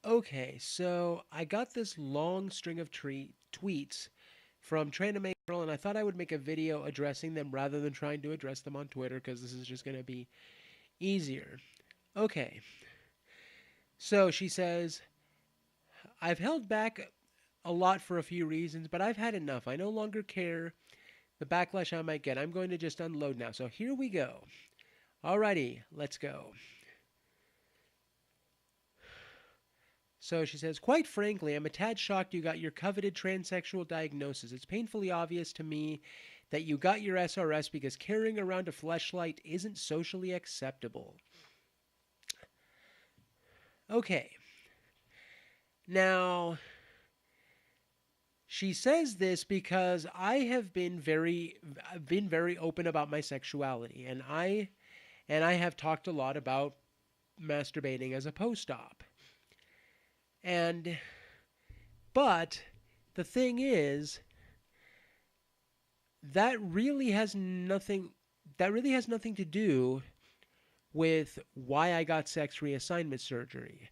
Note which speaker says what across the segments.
Speaker 1: Okay, so I got this long string of tweets from Tranimes, and I thought I would make a video addressing them rather than trying to address them on Twitter because this is just going to be easier. Okay, so she says, I've held back a lot for a few reasons, but I've had enough. I no longer care the backlash I might get. I'm going to just unload now. So here we go. Alrighty, let's go. So she says, quite frankly, I'm a tad shocked you got your coveted transsexual diagnosis. It's painfully obvious to me that you got your SRS because carrying around a fleshlight isn't socially acceptable. Okay. Now, she says this because I have been very open about my sexuality, and I have talked a lot about masturbating as a post-op. And but the thing is that really has nothing to do with why I got sex reassignment surgery.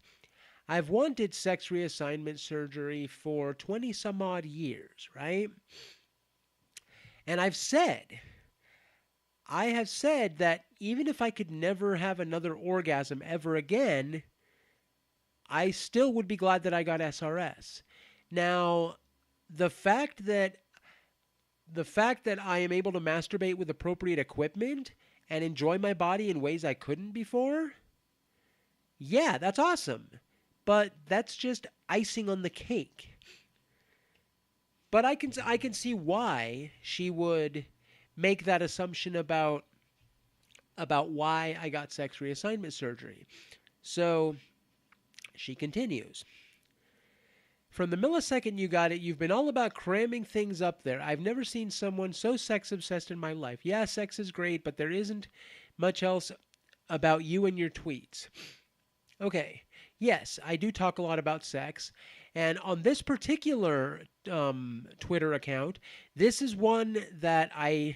Speaker 1: I've wanted sex reassignment surgery for 20 some odd years, right? And I have said that even if I could never have another orgasm ever again, I still would be glad that I got SRS. Now, the fact that I am able to masturbate with appropriate equipment and enjoy my body in ways I couldn't before, yeah, that's awesome. But that's just icing on the cake. But I can see why she would make that assumption about why I got sex reassignment surgery. So she continues. From the millisecond you got it, you've been all about cramming things up there. I've never seen someone so sex obsessed in my life. Yeah, sex is great, but there isn't much else about you and your tweets. Okay, yes, I do talk a lot about sex. And on this particular Twitter account, this is one that I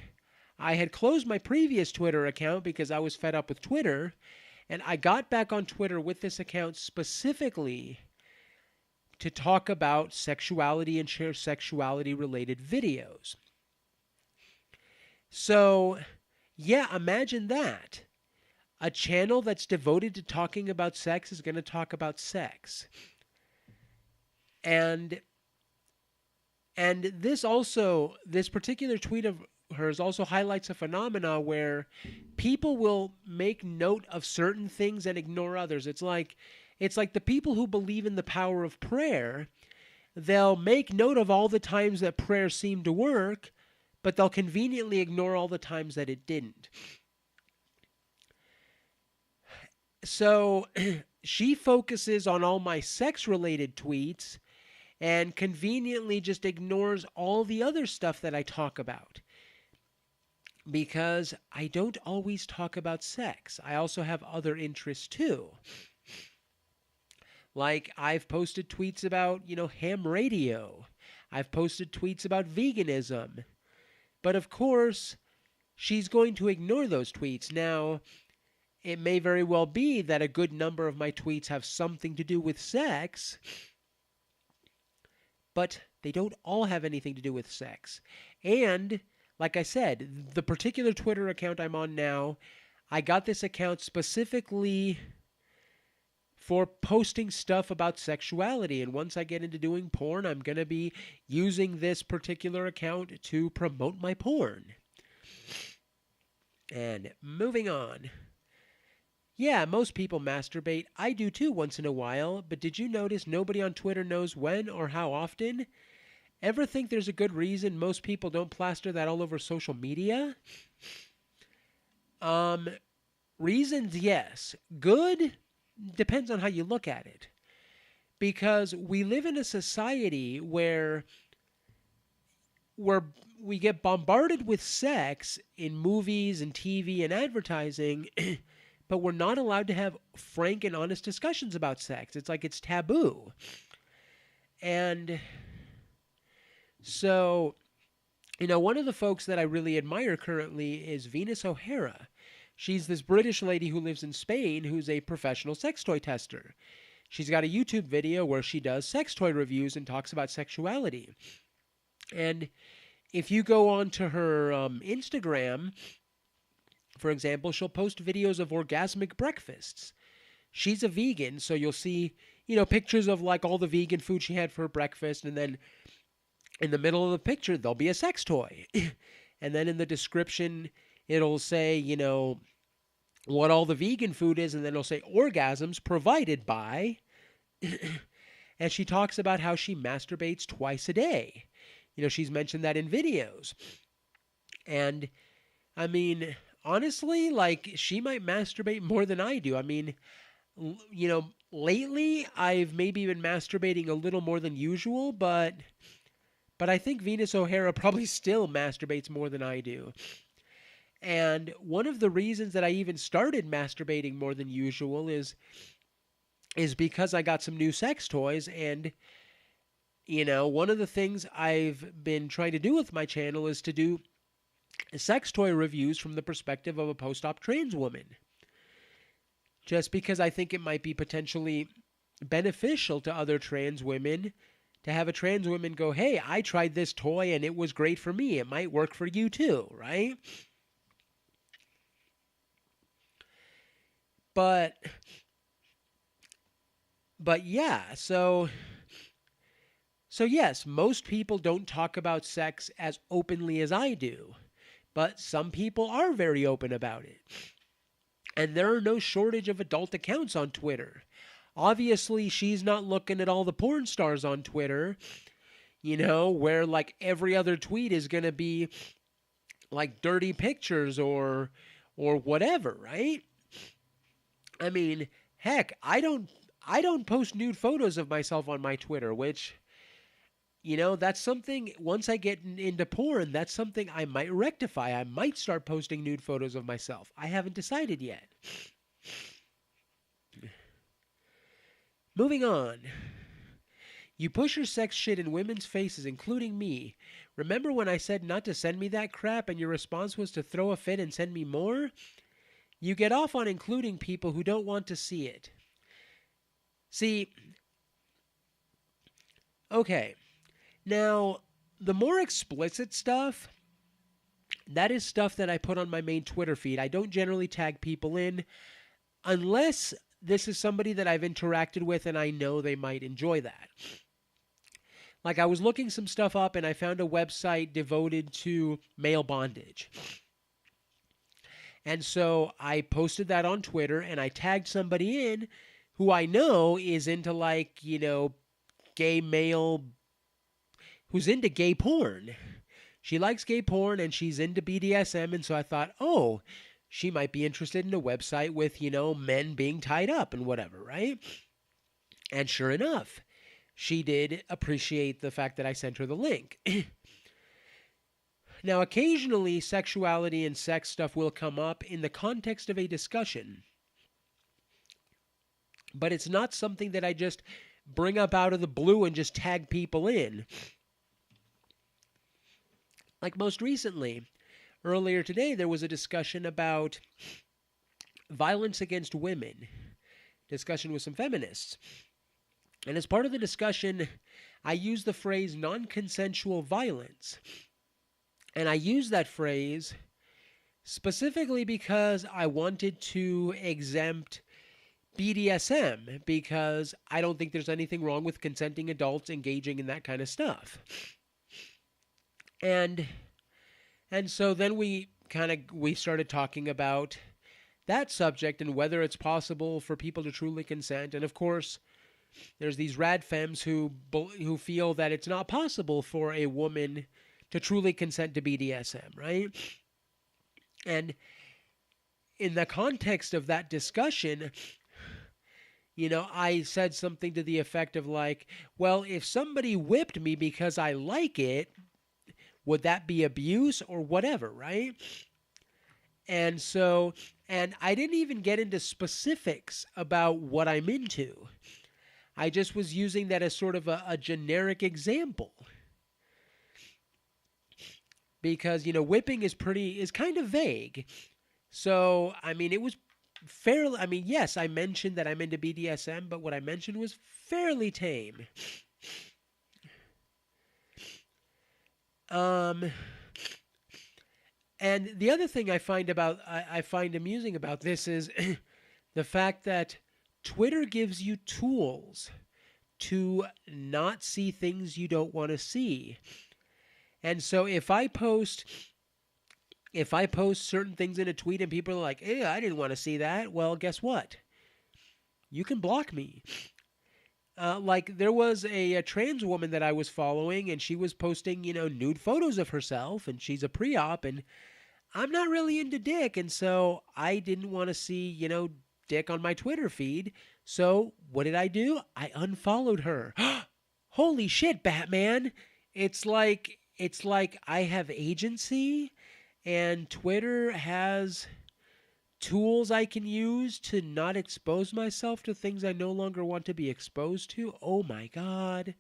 Speaker 1: had closed my previous Twitter account because I was fed up with Twitter. And I got back on Twitter with this account specifically to talk about sexuality and share sexuality related videos. So, yeah, imagine that. A channel that's devoted to talking about sex is going to talk about sex. And this particular tweet of hers also highlights a phenomena where people will make note of certain things and ignore others. It's like the people who believe in the power of prayer, they'll make note of all the times that prayer seemed to work, but they'll conveniently ignore all the times that it didn't. So she focuses on all my sex-related tweets and conveniently just ignores all the other stuff that I talk about. Because I don't always talk about sex. I also have other interests too. Like, I've posted tweets about, ham radio. I've posted tweets about veganism. But of course, she's going to ignore those tweets. Now, it may very well be that a good number of my tweets have something to do with sex, but they don't all have anything to do with sex. And, like I said, the particular Twitter account I'm on now, I got this account specifically for posting stuff about sexuality. And once I get into doing porn, I'm going to be using this particular account to promote my porn. And moving on. Yeah, most people masturbate. I do too once in a while, but did you notice nobody on Twitter knows when or how often? Ever think there's a good reason most people don't plaster that all over social media? Reasons, yes. Good depends on how you look at it. Because we live in a society where we get bombarded with sex in movies and TV and advertising, but we're not allowed to have frank and honest discussions about sex. It's like it's taboo. And so, one of the folks that I really admire currently is Venus O'Hara. She's this British lady who lives in Spain who's a professional sex toy tester. she's got a YouTube video where she does sex toy reviews and talks about sexuality. And if you go on to her Instagram, for example, she'll post videos of orgasmic breakfasts. She's a vegan, so you'll see, pictures of like all the vegan food she had for breakfast, and then in the middle of the picture, there'll be a sex toy. And then in the description, it'll say, what all the vegan food is, and then it'll say orgasms provided by. And she talks about how she masturbates twice a day. She's mentioned that in videos. And I mean, honestly, like, she might masturbate more than I do. I mean, lately I've maybe been masturbating a little more than usual, but I think Venus O'Hara probably still masturbates more than I do. And one of the reasons that I even started masturbating more than usual is because I got some new sex toys. And one of the things I've been trying to do with my channel is to do sex toy reviews from the perspective of a post-op trans woman. Just because I think it might be potentially beneficial to other trans women to have a trans woman go, hey, I tried this toy and it was great for me. It might work for you too, right? But yeah, so yes, most people don't talk about sex as openly as I do, but some people are very open about it. And there are no shortage of adult accounts on Twitter. Obviously, she's not looking at all the porn stars on Twitter, where like every other tweet is going to be like dirty pictures or whatever, right? I mean, heck, I don't post nude photos of myself on my Twitter, which, that's something, once I get into porn, that's something I might rectify. I might start posting nude photos of myself. I haven't decided yet. Moving on. You push your sex shit in women's faces, including me. Remember when I said not to send me that crap and your response was to throw a fit and send me more? You get off on including people who don't want to see it. See, okay, now, the more explicit stuff, that is stuff that I put on my main Twitter feed. I don't generally tag people in unless this is somebody that I've interacted with and I know they might enjoy that. Like, I was looking some stuff up and I found a website devoted to male bondage. And so I posted that on Twitter and I tagged somebody in who I know is into, like, gay male, who's into gay porn. She likes gay porn and she's into BDSM, and so I thought, oh, she might be interested in a website with, men being tied up and whatever, right? And sure enough, she did appreciate the fact that I sent her the link. Now, occasionally, sexuality and sex stuff will come up in the context of a discussion, but it's not something that I just bring up out of the blue and just tag people in. Like most recently, earlier today, there was a discussion about violence against women. Discussion with some feminists. And as part of the discussion, I used the phrase non-consensual violence. And I used that phrase specifically because I wanted to exempt BDSM, because I don't think there's anything wrong with consenting adults engaging in that kind of stuff. And so then we started talking about that subject and whether it's possible for people to truly consent. And of course, there's these rad femmes who feel that it's not possible for a woman to truly consent to BDSM, right? And in the context of that discussion, I said something to the effect of like, well, if somebody whipped me because I like it, would that be abuse or whatever, right? And I didn't even get into specifics about what I'm into. I just was using that as sort of a generic example. Because, whipping is kind of vague. So, I mean, it was fairly, I mean, yes, I mentioned that I'm into BDSM, but what I mentioned was fairly tame. Um, and the other thing I find amusing about this is the fact that Twitter gives you tools to not see things you don't want to see. And so if I post certain things in a tweet and people are like, "Eh, I didn't want to see that." Well, guess what? You can block me. Like there was a trans woman that I was following, and she was posting, nude photos of herself, and she's a pre-op, and I'm not really into dick, and so I didn't want to see, dick on my Twitter feed. So what did I do? I unfollowed her. Holy shit, Batman! It's like I have agency, and Twitter has tools I can use to not expose myself to things I no longer want to be exposed to. Oh my god.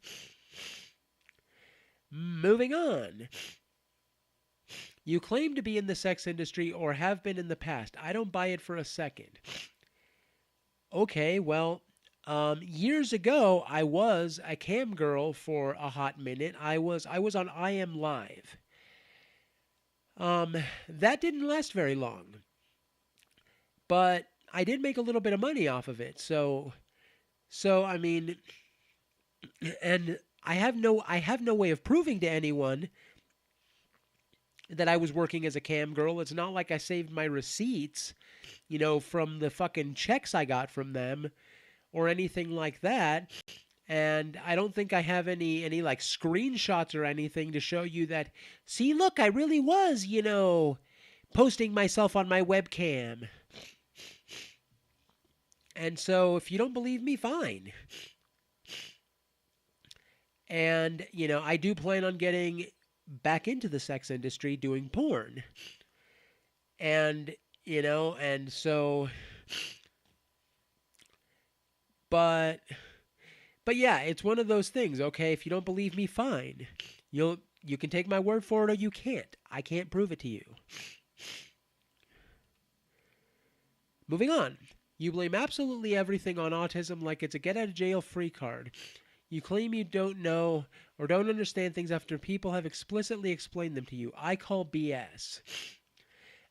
Speaker 1: Moving on. You claim to be in the sex industry or have been in the past. I don't buy it for a second. Okay, well, years ago I was a cam girl for a hot minute. I was on I Am Live. That didn't last very long. But I did make a little bit of money off of it. So I mean, and I have no way of proving to anyone that I was working as a cam girl. It's not like I saved my receipts, from the fucking checks I got from them or anything like that. And I don't think I have any like screenshots or anything to show you that, see, look, I really was, posting myself on my webcam. And so if you don't believe me, fine. And, I do plan on getting back into the sex industry doing porn. And, and so, but yeah, it's one of those things, okay? If you don't believe me, fine. You can take my word for it or you can't. I can't prove it to you. Moving on. You blame absolutely everything on autism like it's a get out of jail free card. You claim you don't know or don't understand things after people have explicitly explained them to you. I call BS.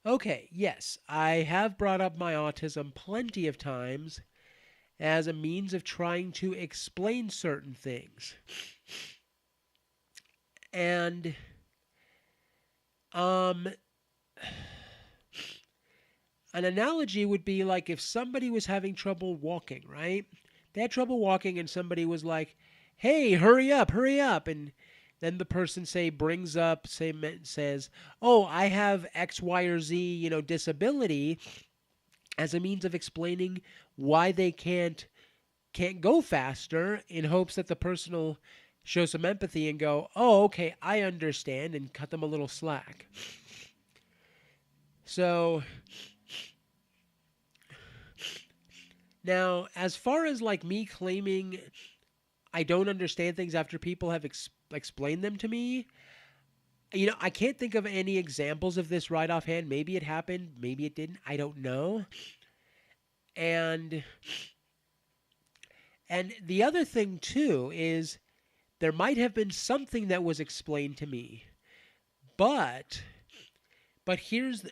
Speaker 1: Okay, yes, I have brought up my autism plenty of times as a means of trying to explain certain things. And an analogy would be like if somebody was having trouble walking, right? They had trouble walking and somebody was like, "Hey, hurry up, hurry up." And then the person says, "Oh, I have X, Y, or Z, disability," as a means of explaining why they can't go faster, in hopes that the person will show some empathy and go, "Oh, okay, I understand," and cut them a little slack. So now, as far as like me claiming I don't understand things after people have explained them to me, I can't think of any examples of this right offhand. Maybe it happened, maybe it didn't. I don't know. And the other thing too is there might have been something that was explained to me, but here's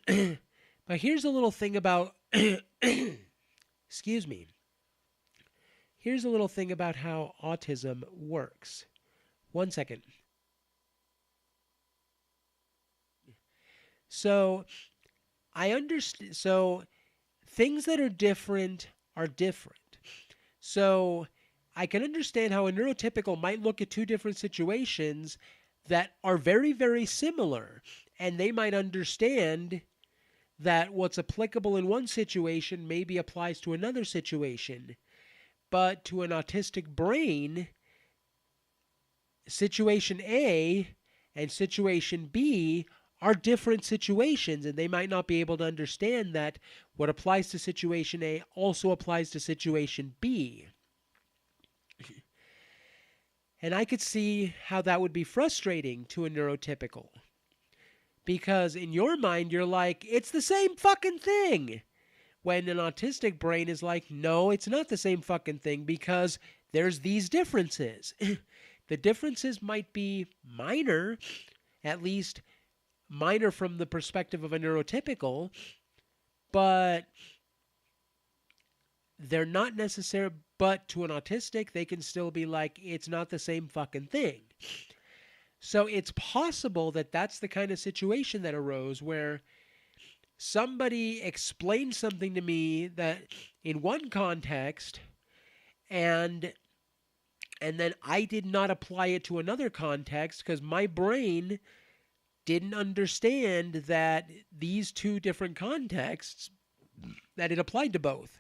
Speaker 1: but here's a little thing about excuse me. Here's a little thing about how autism works. One second. So I understand. So things that are different are different. So I can understand how a neurotypical might look at two different situations that are very, very similar, and they might understand that what's applicable in one situation maybe applies to another situation. But to an autistic brain, situation A and situation B are different situations, and they might not be able to understand that what applies to situation A also applies to situation B. And I could see how that would be frustrating to a neurotypical. Because in your mind, you're like, it's the same fucking thing. When an autistic brain is like, no, it's not the same fucking thing because there's these differences. The differences might be minor, at least minor from the perspective of a neurotypical, but they're not necessary. But to an autistic, they can still be like, it's not the same fucking thing. So it's possible that that's the kind of situation that arose where somebody explained something to me that in one context and then I did not apply it to another context because my brain didn't understand that these two different contexts that it applied to both.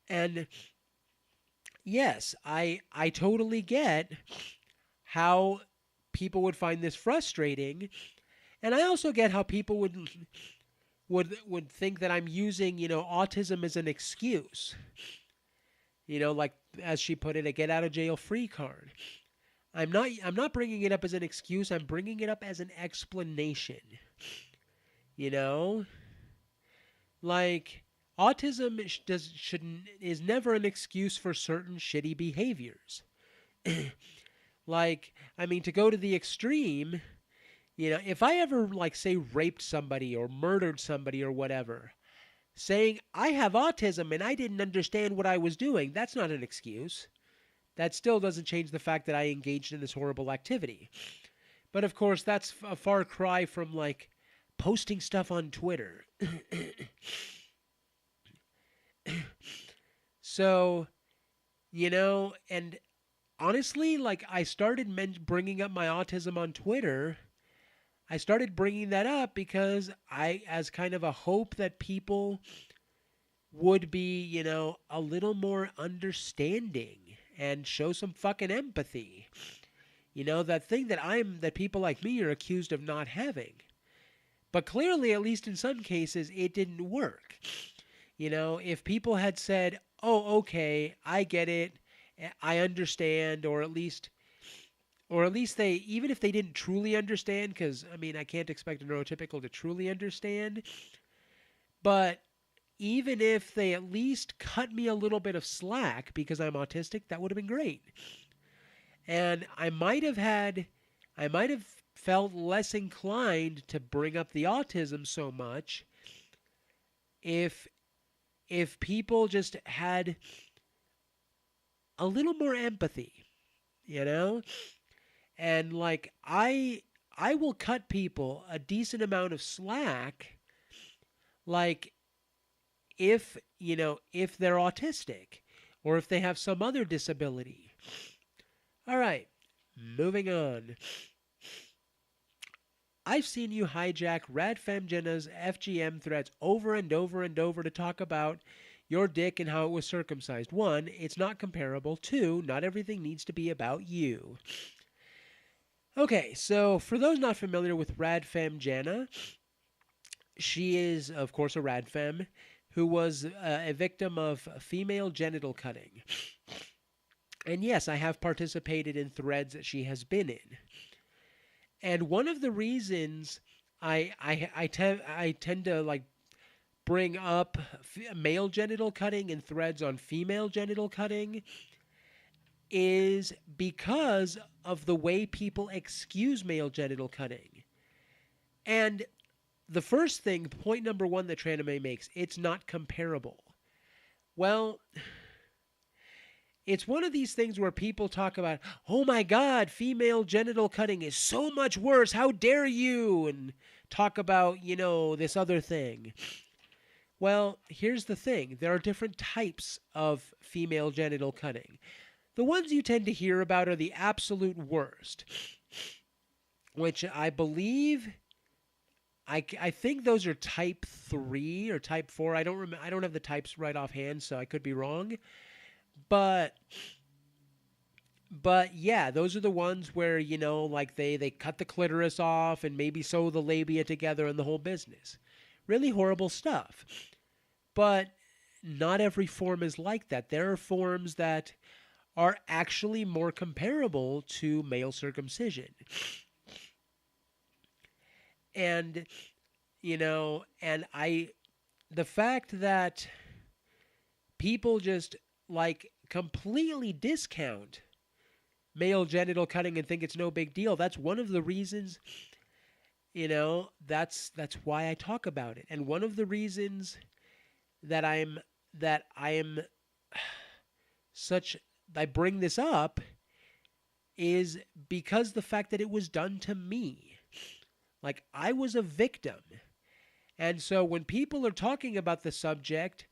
Speaker 1: And yes, I totally get how people would find this frustrating, and I also get how people would think that I'm using, autism as an excuse. Like as she put it, a get out of jail free card. I'm not bringing it up as an excuse. I'm bringing it up as an explanation. Like autism is never an excuse for certain shitty behaviors. Like, I mean, to go to the extreme, if I ever, like, say, raped somebody or murdered somebody or whatever, saying I have autism and I didn't understand what I was doing, that's not an excuse. That still doesn't change the fact that I engaged in this horrible activity. But of course, that's a far cry from, like, posting stuff on Twitter. So, and honestly, like, I started bringing up my autism on Twitter. I started bringing that up because as kind of a hope that people would be, a little more understanding and show some fucking empathy. That thing that people like me are accused of not having. But clearly, at least in some cases, it didn't work. If people had said, oh, okay, I get it, I understand, or at least they, even if they didn't truly understand, because, I mean, I can't expect a neurotypical to truly understand, but even if they at least cut me a little bit of slack because I'm autistic, that would have been great. And I might have felt less inclined to bring up the autism so much if people just had a little more empathy, And like I will cut people a decent amount of slack, like if they're autistic or if they have some other disability. All right, moving on. I've seen you hijack Radfem Jenna's FGM threads over and over and over to talk about your dick and how it was circumcised. 1, it's not comparable. 2, not everything needs to be about you. Okay, so for those not familiar with Radfem Jenna, she is, of course, a Radfem who was a victim of female genital cutting. And yes, I have participated in threads that she has been in. And one of the reasons I tend to like bring up male genital cutting and threads on female genital cutting is because of the way people excuse male genital cutting. And the first thing, point number 1 that Tranime makes, it's not comparable. Well, it's one of these things where people talk about, oh my God, female genital cutting is so much worse. How dare you? And talk about, this other thing. Well, here's the thing. There are different types of female genital cutting. The ones you tend to hear about are the absolute worst, which I believe, I think those are type 3 or type 4. I don't have the types right offhand, so I could be wrong. But yeah, those are the ones where, like they cut the clitoris off and maybe sew the labia together and the whole business. Really horrible stuff. But not every form is like that. There are forms that are actually more comparable to male circumcision. And, and the fact that people just like completely discount male genital cutting and think it's no big deal. That's one of the reasons, that's why I talk about it. And one of the reasons that I am such I bring this up is because the fact that it was done to me. Like, I was a victim. And so when people are talking about the subject,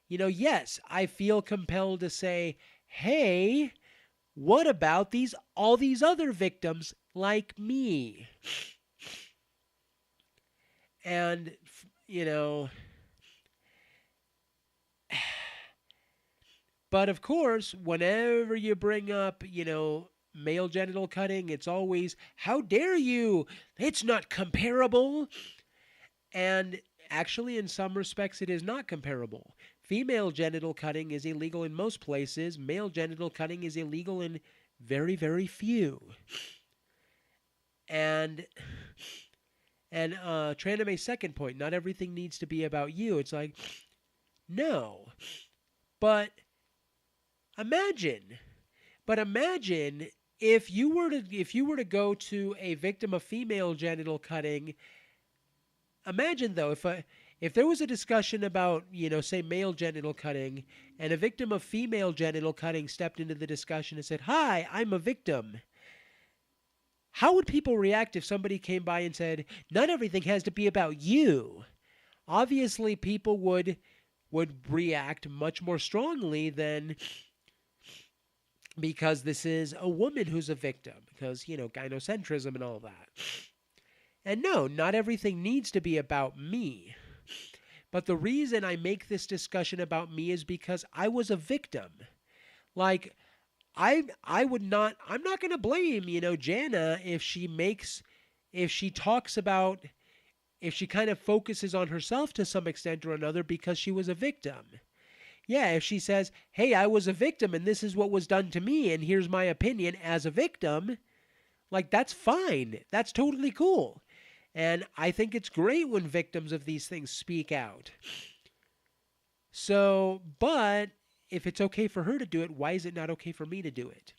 Speaker 1: yes, I feel compelled to say, "Hey, what about all these other victims like me?" And but of course, whenever you bring up, male genital cutting, it's always, "How dare you? It's not comparable." And actually, in some respects, it is not comparable. Female genital cutting is illegal in most places. Male genital cutting is illegal in very, very few. And Tranimes' second point, not everything needs to be about you. It's like, no. But imagine if you were to go to a victim of female genital cutting. Imagine though, if there was a discussion about, say male genital cutting, and a victim of female genital cutting stepped into the discussion and said, "Hi, I'm a victim." How would people react if somebody came by and said, "Not everything has to be about you"? Obviously, people would react much more strongly than, because this is a woman who's a victim, because, gynocentrism and all that. And no, not everything needs to be about me. But the reason I make this discussion about me is because I was a victim. Like, I'm not going to blame, Jana if she kind of focuses on herself to some extent or another because she was a victim. Yeah, if she says, "Hey, I was a victim and this is what was done to me and here's my opinion as a victim," like, that's fine. That's totally cool. And I think it's great when victims of these things speak out. So, but if it's okay for her to do it, why is it not okay for me to do it?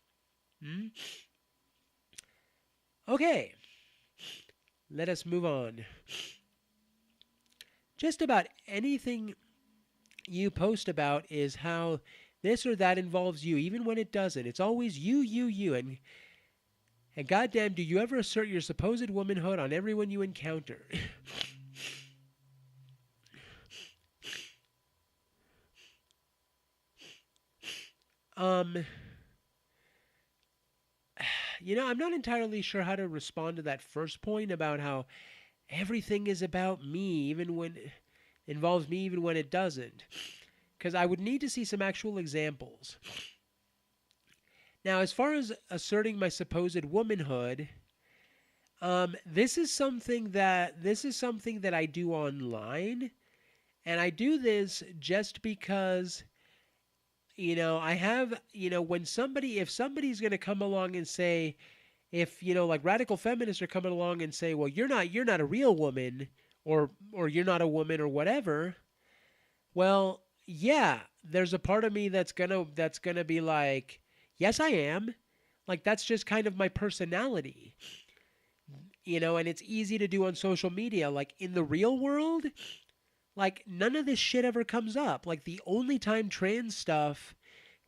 Speaker 1: Okay, let us move on. Just about anything you post about is how this or that involves you, even when it doesn't. It's always you. And goddamn, do you ever assert your supposed womanhood on everyone you encounter? I'm not entirely sure how to respond to that first point about how everything is about me, even when it involves me, even when it doesn't. Because I would need to see some actual examples. Now, as far as asserting my supposed womanhood, this is something that I do online, and I do this just because, I have, if somebody's going to come along and say, if, like radical feminists are coming along and say, "Well, you're not a real woman," or "You're not a woman," or whatever. Well, yeah, there's a part of me that's gonna be like, "Yes, I am." Like, that's just kind of my personality. And it's easy to do on social media. Like, in the real world, like, none of this shit ever comes up. Like, the only time trans stuff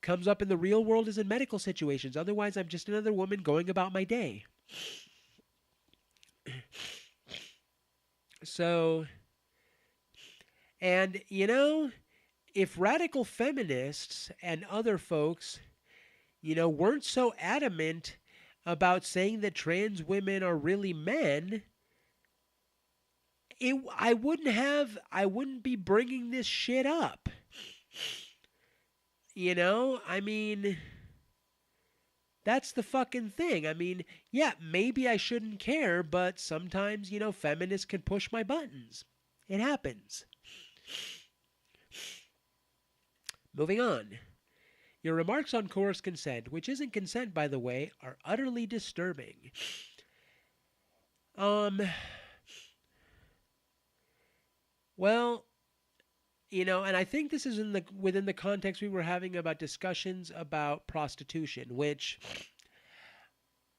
Speaker 1: comes up in the real world is in medical situations. Otherwise, I'm just another woman going about my day. So, and if radical feminists and other folks, weren't so adamant about saying that trans women are really men, I wouldn't be bringing this shit up. I mean, that's the fucking thing. I mean, yeah, maybe I shouldn't care, but sometimes, feminists can push my buttons. It happens. Moving on. Your remarks on coerced consent, which isn't consent, by the way, are utterly disturbing. Well, and I think this is within the context we were having about discussions about prostitution, which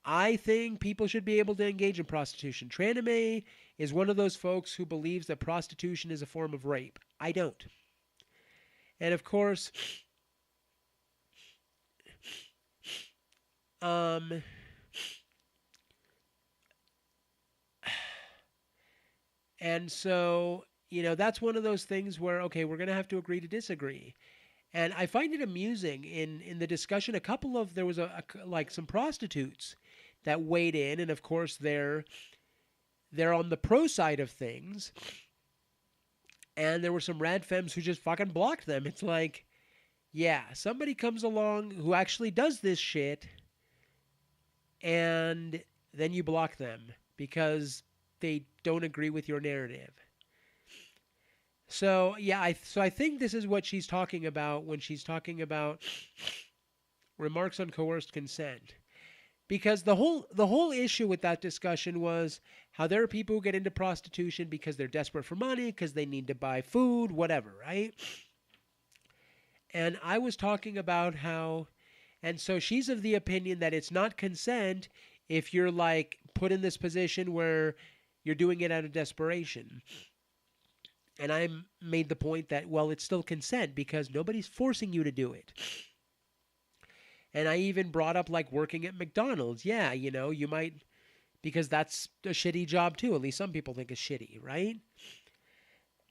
Speaker 1: I think people should be able to engage in prostitution. Tranime is one of those folks who believes that prostitution is a form of rape. I don't. And of course, um, and so, that's one of those things where, okay, we're going to have to agree to disagree. And I find it amusing in the discussion. There was like some prostitutes that weighed in, and of course they're on the pro side of things. And there were some rad femmes who just fucking blocked them. It's like, yeah, somebody comes along who actually does this shit, and then you block them because they don't agree with your narrative. So yeah, I think this is what she's talking about when she's talking about remarks on coerced consent. Because the whole issue with that discussion was how there are people who get into prostitution because they're desperate for money, because they need to buy food, whatever, right? And I was talking about how, and so she's of the opinion that it's not consent if you're like put in this position where you're doing it out of desperation. And I made the point that, well, it's still consent because nobody's forcing you to do it. And I even brought up like working at McDonald's. Yeah, you might, because that's a shitty job too. At least some people think it's shitty, right?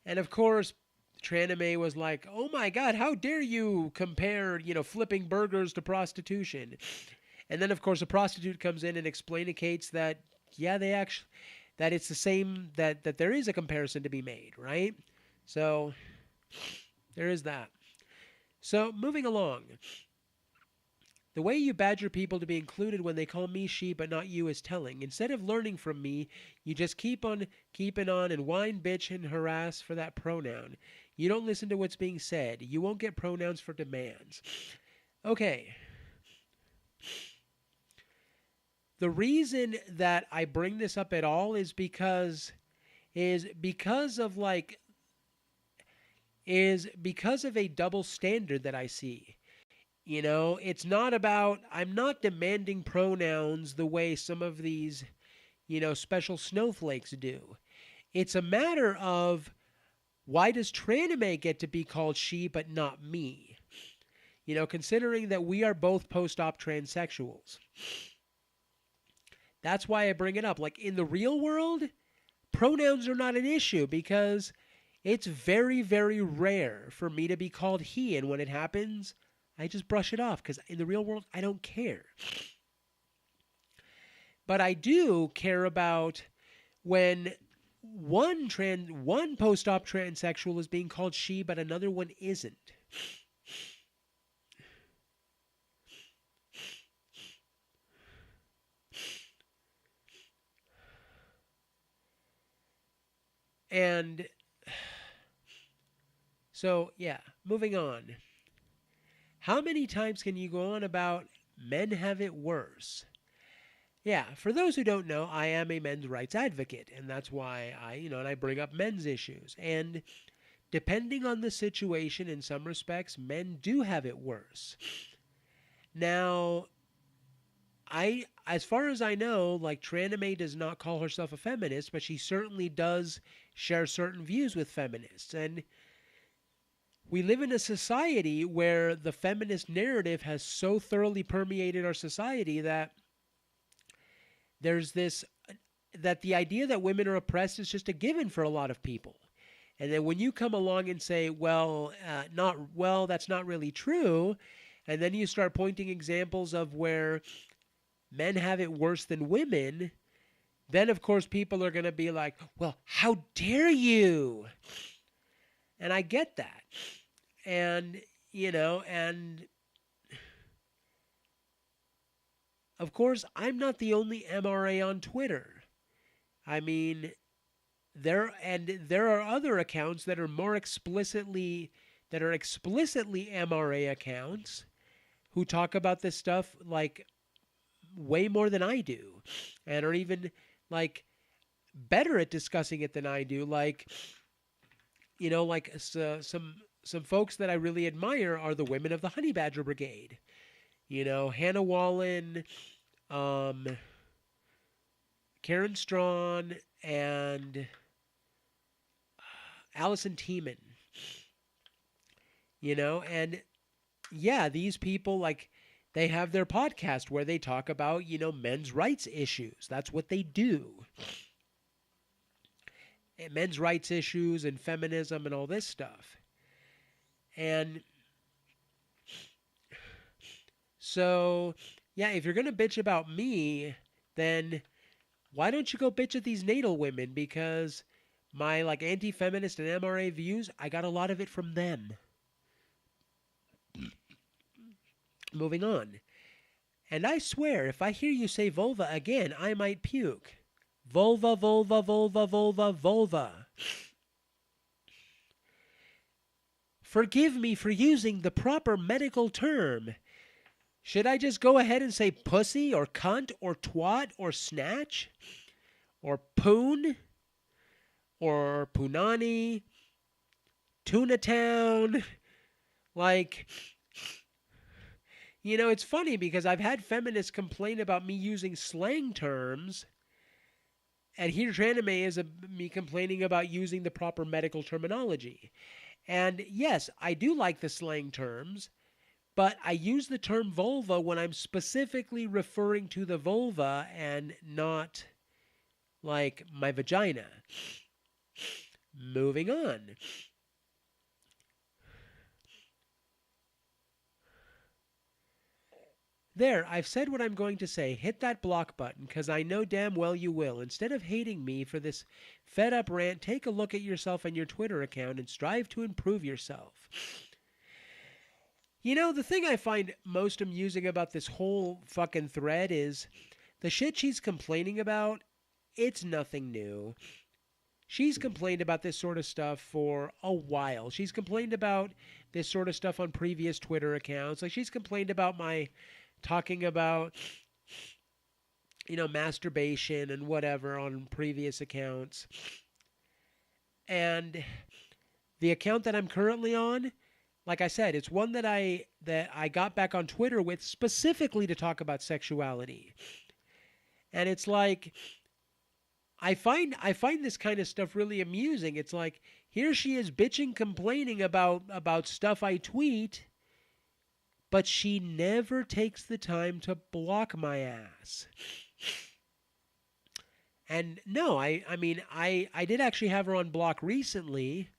Speaker 1: And of course, Tranime was like, "Oh my God, how dare you compare, flipping burgers to prostitution?" And then of course a prostitute comes in and explainicates that, yeah, that it's the same, that there is a comparison to be made, right? So there is that. So moving along. The way you badger people to be included when they call me she but not you is telling. Instead of learning from me, you just keep on keeping on and whine, bitch, and harass for that pronoun. You don't listen to what's being said. You won't get pronouns for demands. Okay. The reason that I bring this up at all is because of a double standard that I see. It's not about, I'm not demanding pronouns the way some of these, special snowflakes do. It's a matter of, why does Tranime get to be called she but not me? Considering that we are both post-op transsexuals. That's why I bring it up. Like in the real world, pronouns are not an issue because it's very, very rare for me to be called he. And when it happens, I just brush it off because in the real world, I don't care. But I do care about when one post-op transsexual is being called she, but another one isn't. And so, yeah, moving on. How many times can you go on about men have it worse? Yeah, for those who don't know, I am a men's rights advocate, and that's why I bring up men's issues. And depending on the situation, in some respects, men do have it worse. Now, as far as I know, like Tranime does not call herself a feminist, but she certainly does share certain views with feminists. And we live in a society where the feminist narrative has so thoroughly permeated our society that there's this, that the idea that women are oppressed is just a given for a lot of people. And then when you come along and say, that's not really true, and then you start pointing examples of where men have it worse than women, then of course people are going to be like, well, how dare you? And I get that. And, and of course, I'm not the only MRA on Twitter. I mean, there are other accounts that are more explicitly MRA accounts who talk about this stuff like way more than I do, and are even like better at discussing it than I do. Like like some folks that I really admire are the women of the Honey Badger Brigade. Hannah Wallen, um, Karen Strawn, and Allison Tiemann. And yeah, these people, like, they have their podcast where they talk about, men's rights issues. That's what they do. And men's rights issues and feminism and all this stuff. And so, yeah, if you're going to bitch about me, then why don't you go bitch at these natal women? Because my, like, anti-feminist and MRA views, I got a lot of it from them. Moving on. And I swear, if I hear you say vulva again, I might puke. Vulva, vulva, vulva, vulva, vulva. Forgive me for using the proper medical term. Should I just go ahead and say pussy or cunt or twat or snatch? Or poon? Or punani? Tuna town? Like... it's funny because I've had feminists complain about me using slang terms, and here Tranime is me complaining about using the proper medical terminology. And yes, I do like the slang terms, but I use the term vulva when I'm specifically referring to the vulva and not, like, my vagina. Moving on. There, I've said what I'm going to say. Hit that block button, because I know damn well you will. Instead of hating me for this fed-up rant, take a look at yourself and your Twitter account and strive to improve yourself. The thing I find most amusing about this whole fucking thread is the shit she's complaining about, it's nothing new. She's complained about this sort of stuff for a while. She's complained about this sort of stuff on previous Twitter accounts. Like, she's complained about my... talking about, masturbation and whatever on previous accounts. And the account that I'm currently on, like I said, it's one that I got back on Twitter with specifically to talk about sexuality. And it's like, I find this kind of stuff really amusing. It's like, here she is bitching, complaining about stuff I tweet, but she never takes the time to block my ass. And no, I did actually have her on block recently,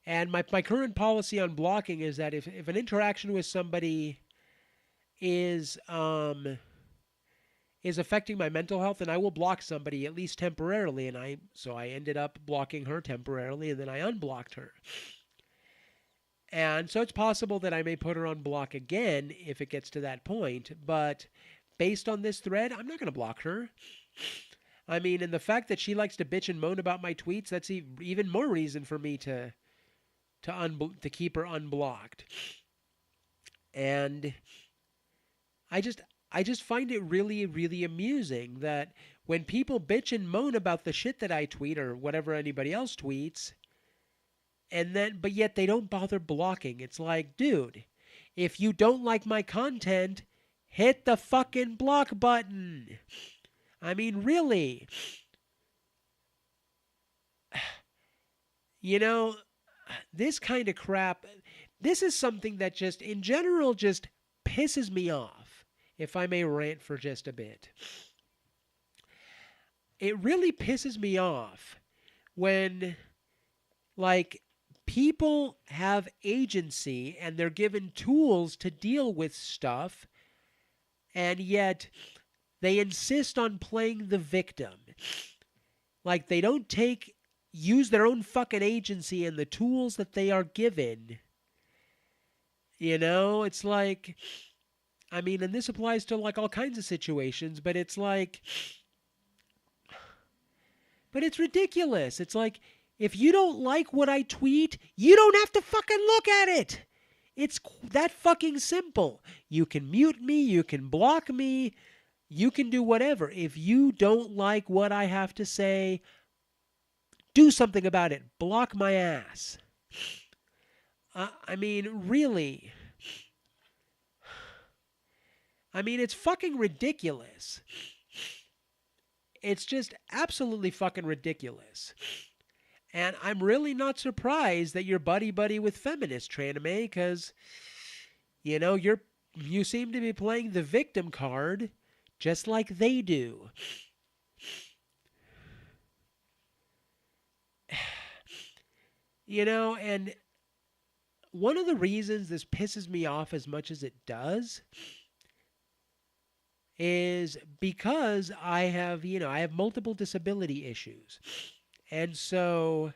Speaker 1: and my current policy on blocking is that if an interaction with somebody is affecting my mental health, then I will block somebody at least temporarily, so I ended up blocking her temporarily, and then I unblocked her. And so it's possible that I may put her on block again if it gets to that point. But based on this thread, I'm not going to block her. I mean, and the fact that she likes to bitch and moan about my tweets, that's even more reason for me to keep her unblocked. And I just find it really, really amusing that when people bitch and moan about the shit that I tweet or whatever anybody else tweets, but yet they don't bother blocking. It's like, dude, if you don't like my content, hit the fucking block button. I mean, really. This kind of crap, this is something that just, in general, just pisses me off, if I may rant for just a bit. It really pisses me off when, like, people have agency and they're given tools to deal with stuff, and yet they insist on playing the victim. Like, they don't use their own fucking agency and the tools that they are given. It's like, I mean, and this applies to, like, all kinds of situations, but it's like, but it's ridiculous. It's like, if you don't like what I tweet, you don't have to fucking look at it. It's that fucking simple. You can mute me, you can block me, you can do whatever. If you don't like what I have to say, do something about it. Block my ass. I mean, really. I mean, it's fucking ridiculous. It's just absolutely fucking ridiculous. And I'm really not surprised that you're buddy with feminists, Tranime, because you seem to be playing the victim card just like they do. And one of the reasons this pisses me off as much as it does is because I have multiple disability issues. And so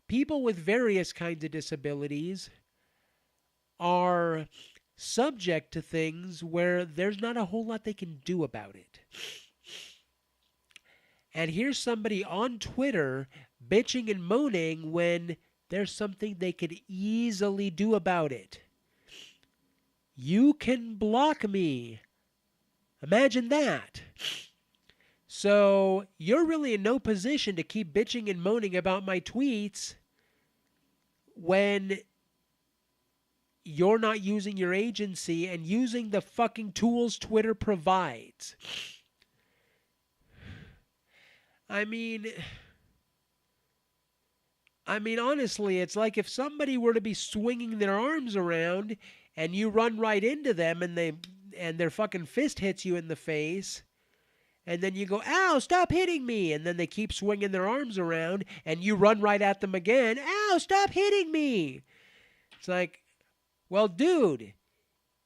Speaker 1: people with various kinds of disabilities are subject to things where there's not a whole lot they can do about it. And here's somebody on Twitter bitching and moaning when there's something they could easily do about it. You can block me. Imagine that. So you're really in no position to keep bitching and moaning about my tweets when you're not using your agency and using the fucking tools Twitter provides. I mean, honestly, it's like if somebody were to be swinging their arms around and you run right into them and their fucking fist hits you in the face, and then you go, ow, stop hitting me, and then they keep swinging their arms around and you run right at them again, ow, stop hitting me. It's like, well, dude,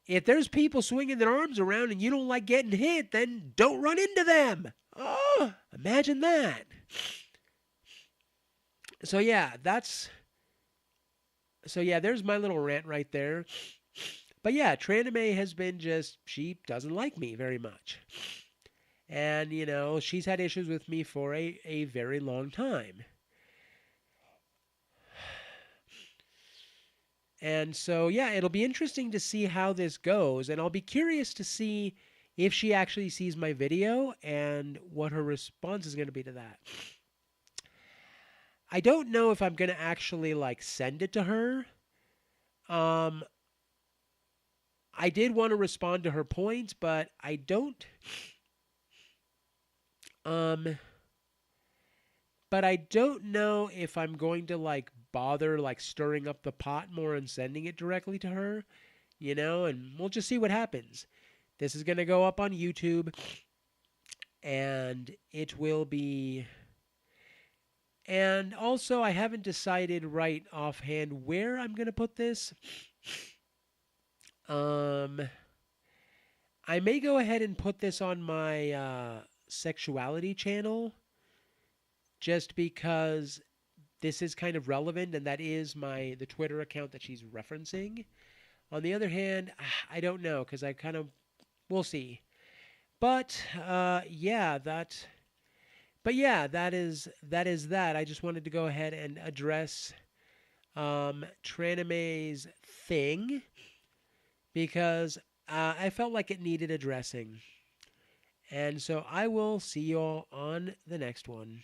Speaker 1: if there's people swinging their arms around and you don't like getting hit, then don't run into them. Oh, imagine that. So yeah, there's my little rant right there. But yeah, Tranime has been she doesn't like me very much. And, she's had issues with me for a very long time. And so, yeah, it'll be interesting to see how this goes. And I'll be curious to see if she actually sees my video and what her response is going to be to that. I don't know if I'm going to actually, send it to her. I did want to respond to her points, but I don't. But I don't know if I'm going to bother stirring up the pot more and sending it directly to her, and we'll just see what happens. This is going to go up on YouTube and it will be. And also, I haven't decided right offhand where I'm going to put this. I may go ahead and put this on my sexuality channel just because this is kind of relevant and that is the Twitter account that she's referencing. On the other hand, I don't know because we'll see. But yeah, that is that. I just wanted to go ahead and address Tranime's thing because I felt like it needed addressing. And so I will see you all on the next one.